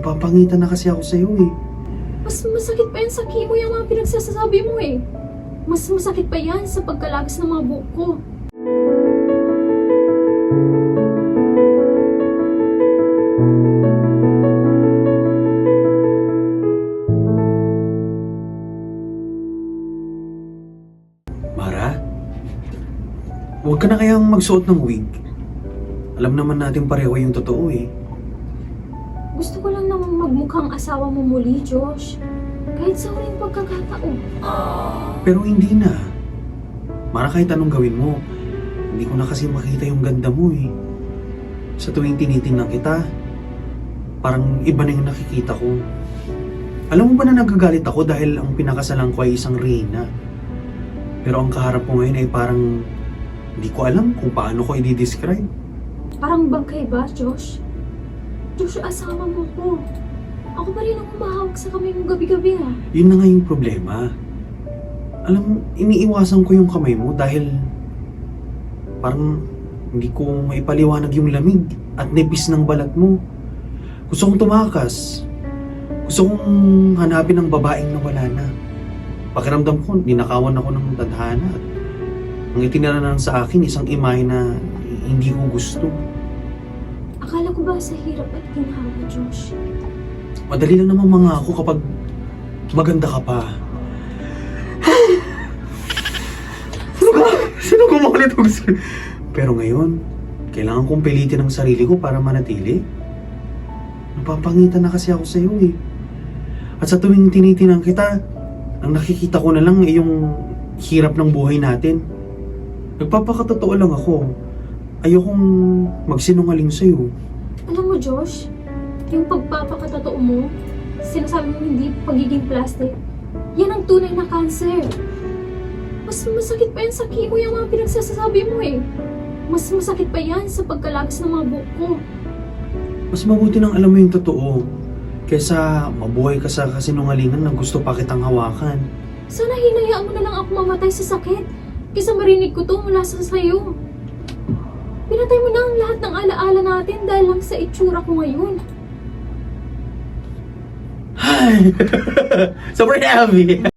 Napapangitan na kasi ako sa'yo eh. Mas masakit pa yan sa chemo yung mga pinagsasabi mo eh. Mas masakit pa yan sa pagkalagis ng mga buhok ko. Mara? Huwag ka na kayang magsuot ng wig. Alam naman natin pareho yung totoo eh. Gusto ko lang namang magmukhang asawa mo muli, Josh. Kahit sa huling pagkakataon. Pero hindi na. Mara, kahit anong gawin mo, hindi ko na kasi makita yung ganda mo eh. Sa tuwing tinitingnan kita, parang iba na yung nakikita ko. Alam mo ba na nagagalit ako dahil ang pinakasalan ko ay isang reyna? Pero ang kaharap ko ngayon ay parang hindi ko alam kung paano ko i-describe. Parang bangkay ba, Josh? Josh, asawa mo ko. Ako pa rin ang humahawak sa kamay mo gabi-gabi ha. Yun na nga yung problema. Alam mo, iniiwasan ko yung kamay mo dahil parang hindi ko maipaliwanag yung lamig at nipis ng balat mo. Gusto kong tumakas. Gusto kong hanapin ang babaeng nawala na. Pakiramdam ko, ninakawan ako ng tadhana. At ang itinala na sa akin, isang imahe na hindi ko gusto. Akala ko ba sa hirap at ginhawa, Josh? Madali lang naman mga ako kapag maganda ka pa. Sino kumakulit ako? Pero ngayon, kailangan kong pilitin ang sarili ko para manatili. Napapangitan na kasi ako sa iyo eh. At sa tuwing tinitinang kita, ang nakikita ko na lang ay yung hirap ng buhay natin. Nagpapakatotoo lang ako. Ayokong magsinungaling sa iyo. Alam mo, Josh, yung pagpapakatotoo mo, sinasabi mo hindi pagiging plastic, yan ang tunay na cancer. Mas masakit pa yan sa chemo yung mga pinagsasabi mo eh. Mas masakit pa yan sa pagkalagis ng mga buhok ko. Mas mabuti nang alam mo yung totoo kaysa mabuhay ka sa kasinungalingan na gusto pa kitang hawakan. Sana hinayaan mo na lang ako mamatay sa sakit kaysa marinig ko to mula sa sayo. Pinatay mo na ang lahat ng alaala natin dahil lang sa itsura ko ngayon. Ay! Sobrang happy!